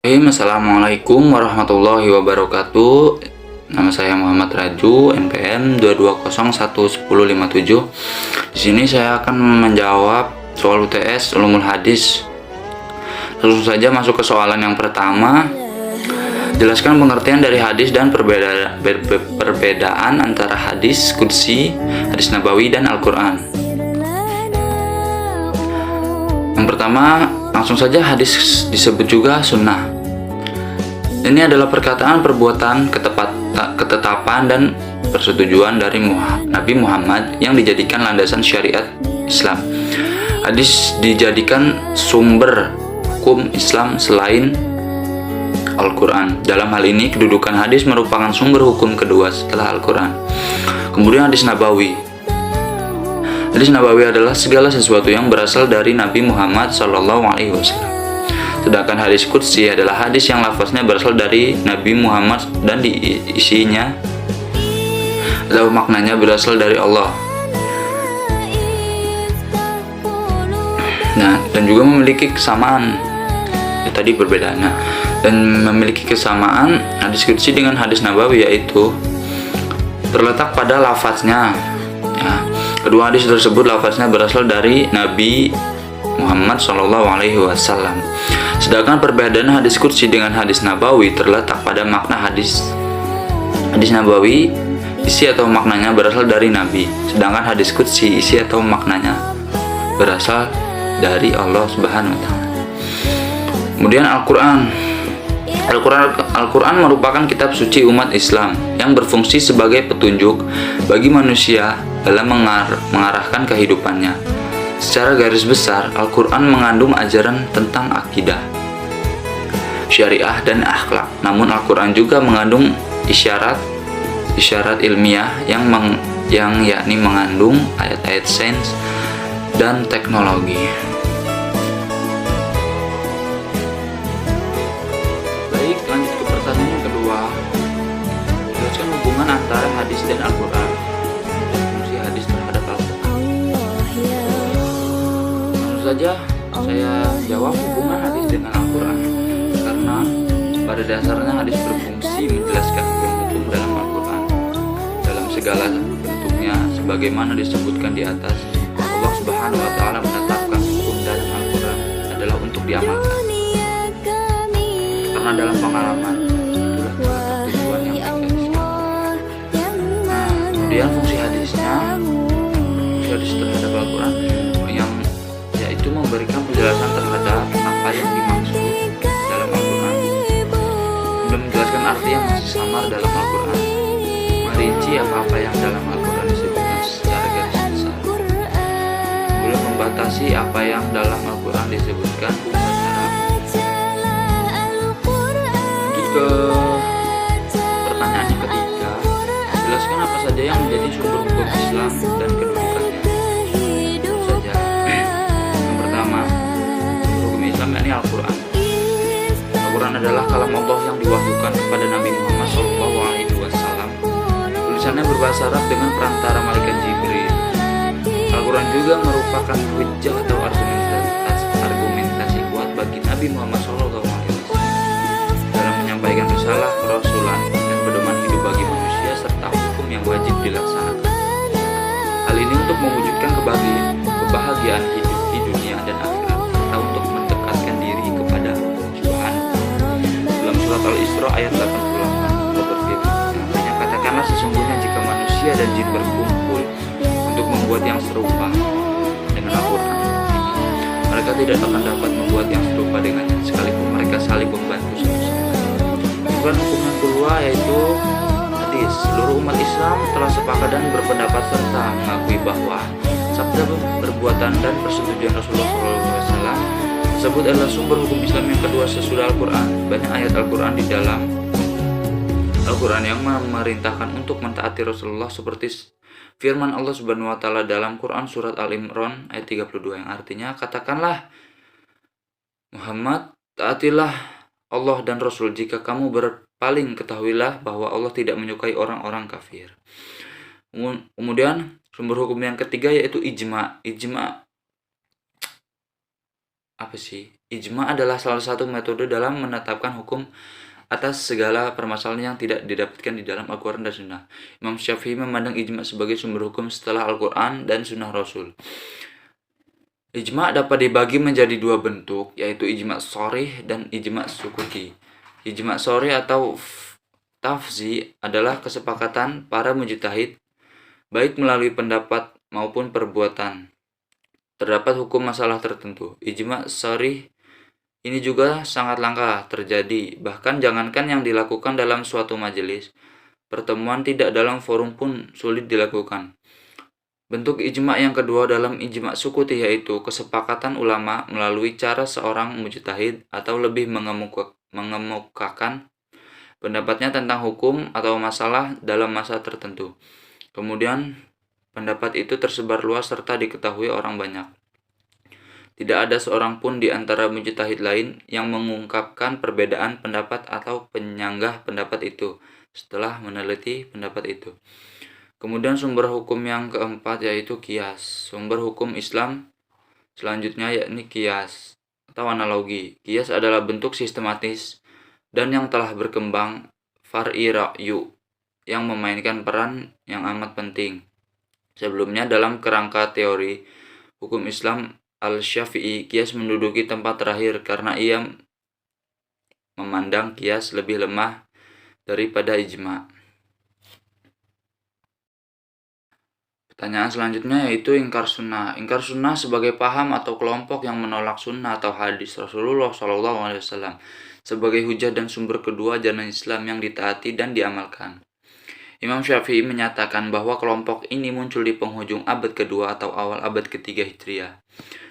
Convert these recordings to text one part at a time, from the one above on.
Assalamualaikum warahmatullahi wabarakatuh. Nama saya Muhammad Raju, NPM 220111057. Di sini saya akan menjawab soal UTS Ulumul Hadis. Langsung saja masuk ke soalan yang pertama. Jelaskan pengertian dari hadis dan perbedaan antara hadis qudsi, hadis nabawi, dan Al-Quran. Yang pertama, langsung saja hadis disebut juga sunnah. Ini adalah perkataan, perbuatan, ketetapan, dan persetujuan dari Nabi Muhammad yang dijadikan landasan syariat Islam. Hadis dijadikan sumber hukum Islam selain Al-Quran. Dalam hal ini, kedudukan hadis merupakan sumber hukum kedua setelah Al-Quran. Kemudian hadis nabawi. Hadis nabawi adalah segala sesuatu yang berasal dari Nabi Muhammad SAW. Sedangkan hadis qudsi adalah hadis yang lafaznya berasal dari Nabi Muhammad dan isinya atau maknanya berasal dari Allah. Nah, dan juga memiliki kesamaan. Tadi perbedaannya. Dan memiliki kesamaan hadis qudsi dengan hadis nabawi, yaitu terletak pada lafaznya. Ya, kedua hadis tersebut lafaznya berasal dari Nabi Muhammad SAW. Sedangkan perbedaan hadis qudsi dengan hadis nabawi terletak pada makna hadis. Hadis nabawi isi atau maknanya berasal dari Nabi, sedangkan hadis qudsi isi atau maknanya berasal dari Allah Subhanahu wa Ta'ala. Kemudian Al-Quran. Al-Quran merupakan kitab suci umat Islam yang berfungsi sebagai petunjuk bagi manusia dalam mengarahkan kehidupannya. Secara garis besar, Al-Quran mengandung ajaran tentang akidah, syariah, dan akhlak. Namun Al-Quran juga mengandung isyarat ilmiah yang yakni mengandung ayat-ayat sains dan teknologi. Baik, lanjut ke pertanyaan yang kedua. Jelaskan hubungan antara hadis dan Al-Quran. Fungsi hadis terhadap Al-Quran. Langsung saja saya jawab hubungan hadis dengan Al-Quran, karena pada dasarnya hadis berfungsi menjelaskan hukum-hukum dalam Al-Quran dalam segala bentuknya, sebagaimana disebutkan di atas. Allah Subhanahu wa Ta'ala menetapkan hukum dalam Al-Quran adalah untuk diamalkan, karena dalam pengalaman itulah terletak tujuan yang digariskan. Nah, kemudian fungsi hadis terhadap Al-Quran yang yaitu memberikan penjelasan terhadap apa yang dimaksud dalam Al-Quran, dan menjelaskan arti yang masih samar dalam Al-Quran, merinci apa-apa yang dalam Al-Quran disebutkan secara garis besar, kemudian membatasi apa yang dalam Al-Quran disebutkan secara. Ke pertanyaan yang ketiga, jelaskan apa saja yang menjadi sumber hukum Islam dan kedudukannya. Tentu saja. Yang pertama, hukum Islam yakni Al-Quran. Al-Quran adalah kalam Allah yang diwahyukan kepada Nabi Muhammad SAW. Tulisannya berbahasa Arab dengan perantara malaikat Jibril. Al-Quran juga merupakan hujjah atau argumentasi kuat bagi Nabi Muhammad SAW menyampaikan risalah kerasulan dan pedoman hidup bagi manusia serta hukum yang wajib dilaksanakan. Hal ini untuk mewujudkan kebahagiaan hidup di dunia dan akhirat, serta untuk mendekatkan diri kepada Subhanahu. Dalam surat Al-Isra ayat 88 Allah berfirman, artinya katakanlah sesungguhnya jika manusia dan jin berkumpul untuk membuat yang serupa dengan Al-Quran ini, mereka tidak akan dapat membuat yang serupa dengannya, sekalipun mereka saling membantu satu sama lain. Hukum yang kedua yaitu hadis. Seluruh umat Islam telah sepakat dan berpendapat serta mengakui bahwa sabda, perbuatan, dan persetujuan Rasulullah SAW tersebut adalah sumber hukum Islam yang kedua sesudah Al-Quran. Banyak ayat Al-Quran di dalam Al-Quran yang memerintahkan untuk mentaati Rasulullah, seperti firman Allah Subhanahu wa Ta'ala dalam Quran surat Al-Imran ayat 32 yang artinya, katakanlah Muhammad, taatilah Allah dan Rasul. Jika kamu berpaling, ketahuilah bahwa Allah tidak menyukai orang-orang kafir. Kemudian sumber hukum yang ketiga yaitu ijma. apa sih? Ijma adalah salah satu metode dalam menetapkan hukum atas segala permasalahan yang tidak didapatkan di dalam Al-Quran dan Sunnah. Imam Syafi'i memandang ijma sebagai sumber hukum setelah Al-Quran dan Sunnah Rasul. Ijma dapat dibagi menjadi dua bentuk, yaitu ijma shorih dan ijma sukuti. Ijma shorih atau tafzi adalah kesepakatan para mujtahid, baik melalui pendapat maupun perbuatan, terdapat hukum masalah tertentu. Ijma shorih ini juga sangat langka terjadi, bahkan jangankan yang dilakukan dalam suatu majelis, pertemuan tidak dalam forum pun sulit dilakukan. Bentuk ijma yang kedua dalam ijma sukuti yaitu kesepakatan ulama melalui cara seorang mujtahid atau lebih mengemukakan pendapatnya tentang hukum atau masalah dalam masa tertentu. Kemudian pendapat itu tersebar luas serta diketahui orang banyak. Tidak ada seorang pun di antara mujtahid lain yang mengungkapkan perbedaan pendapat atau penyanggah pendapat itu setelah meneliti pendapat itu. Kemudian sumber hukum yang keempat yaitu qiyas. Sumber hukum Islam selanjutnya yakni qiyas atau analogi. Qiyas adalah bentuk sistematis dan yang telah berkembang far'i ra'yu yang memainkan peran yang amat penting. Sebelumnya dalam kerangka teori hukum Islam Al-Syafi'i, qiyas menduduki tempat terakhir karena ia memandang qiyas lebih lemah daripada ijma. Pertanyaan selanjutnya yaitu ingkar sunnah. Ingkar sunnah sebagai paham atau kelompok yang menolak sunnah atau hadis Rasulullah SAW sebagai hujah dan sumber kedua ajaran Islam yang ditaati dan diamalkan. Imam Syafi'i menyatakan bahwa kelompok ini muncul di penghujung abad kedua atau awal abad ketiga Hijriah.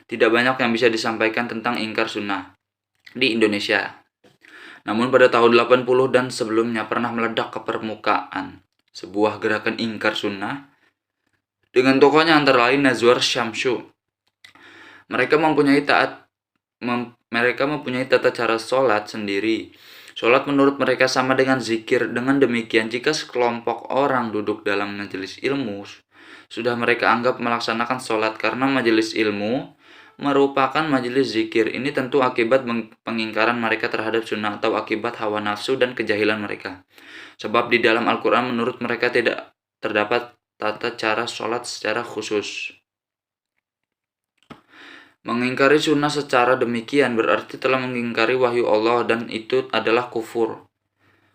Tidak banyak yang bisa disampaikan tentang ingkar sunnah di Indonesia. Namun pada tahun 80 dan sebelumnya pernah meledak ke permukaan sebuah gerakan ingkar sunnah dengan tokohnya antara lain Nazwar Syamsu. Mereka mempunyai tata cara sholat sendiri. Sholat menurut mereka sama dengan zikir. Dengan demikian, jika sekelompok orang duduk dalam majelis ilmu, sudah mereka anggap melaksanakan sholat karena majelis ilmu merupakan majelis zikir. Ini tentu akibat pengingkaran mereka terhadap sunnah atau akibat hawa nafsu dan kejahilan mereka. Sebab di dalam Al-Quran menurut mereka tidak terdapat tata cara sholat secara khusus. Mengingkari sunnah secara demikian berarti telah mengingkari wahyu Allah dan itu adalah kufur.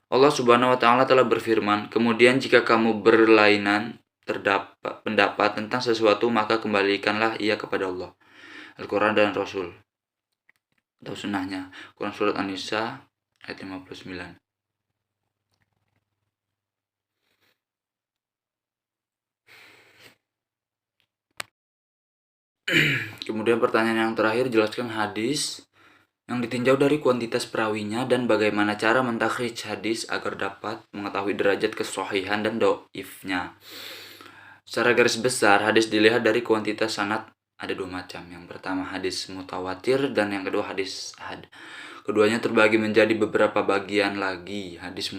Allah Subhanahu wa Ta'ala telah berfirman, kemudian jika kamu berlainan terdapat pendapat tentang sesuatu maka kembalikanlah ia kepada Allah, Al-Quran dan Rasul atau sunnahnya. Quran surat An-Nisa ayat 59. Kemudian pertanyaan yang terakhir, jelaskan hadis yang ditinjau dari kuantitas perawinya dan bagaimana cara mentakhrij hadis agar dapat mengetahui derajat kesohihan dan doifnya. Secara garis besar, hadis dilihat dari kuantitas sanad ada dua macam. Yang pertama hadis mutawatir dan yang kedua hadis ahad. Keduanya terbagi menjadi beberapa bagian lagi. Hadis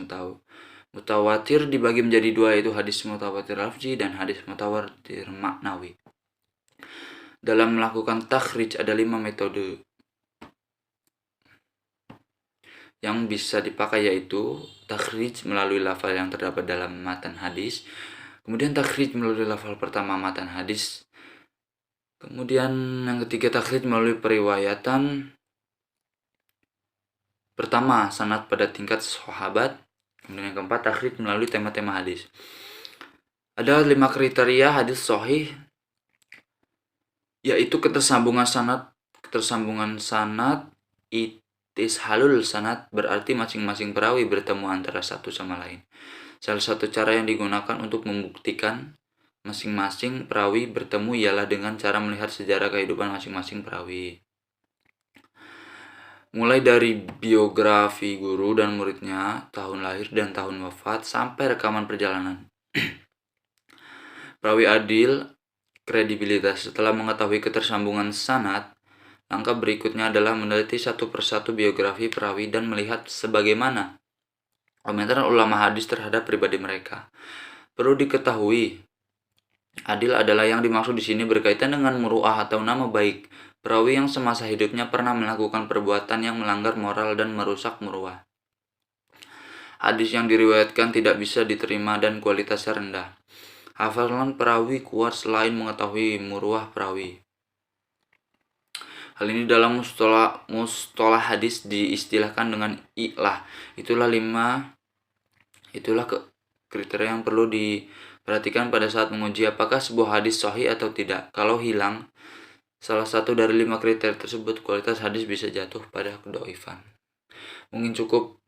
mutawatir dibagi menjadi dua, yaitu hadis mutawatir lafzi dan hadis mutawatir maknawi. Dalam melakukan takhrij ada 5 metode yang bisa dipakai, yaitu takhrij melalui lafal yang terdapat dalam matan hadis, kemudian takhrij melalui lafal pertama matan hadis, kemudian yang ketiga takhrij melalui periwayatan pertama sanad pada tingkat sahabat, kemudian yang keempat takhrij melalui tema-tema hadis. Ada 5 kriteria hadis sahih, yaitu ketersambungan sanad, itishalul sanad, berarti masing-masing perawi bertemu antara satu sama lain. Salah satu cara yang digunakan untuk membuktikan masing-masing perawi bertemu ialah dengan cara melihat sejarah kehidupan masing-masing perawi. Mulai dari biografi guru dan muridnya, tahun lahir dan tahun wafat, sampai rekaman perjalanan. Perawi adil, kredibilitas. Setelah mengetahui ketersambungan sanad, langkah berikutnya adalah meneliti satu persatu biografi perawi dan melihat sebagaimana komentar ulama hadis terhadap pribadi mereka. Perlu diketahui, adil adalah yang dimaksud di sini berkaitan dengan muru'ah atau nama baik. Perawi yang semasa hidupnya pernah melakukan perbuatan yang melanggar moral dan merusak marwah. Hadis yang diriwayatkan tidak bisa diterima dan kualitasnya rendah. Hafalan perawi kuat selain mengetahui marwah perawi. Hal ini dalam mustalah hadis diistilahkan dengan i'lah. Itulah kriteria yang perlu diperhatikan pada saat menguji apakah sebuah hadis sahih atau tidak. Kalau hilang salah satu dari 5 kriteria tersebut, kualitas hadis bisa jatuh pada kedhaifan. Mungkin cukup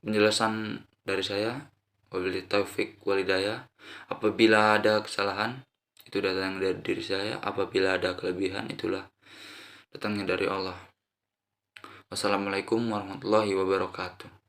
penjelasan dari saya. Wabillahi taufik walhidayah. Apabila ada kesalahan, itu datang dari diri saya. Apabila ada kelebihan, itulah datangnya dari Allah. Wassalamualaikum warahmatullahi wabarakatuh.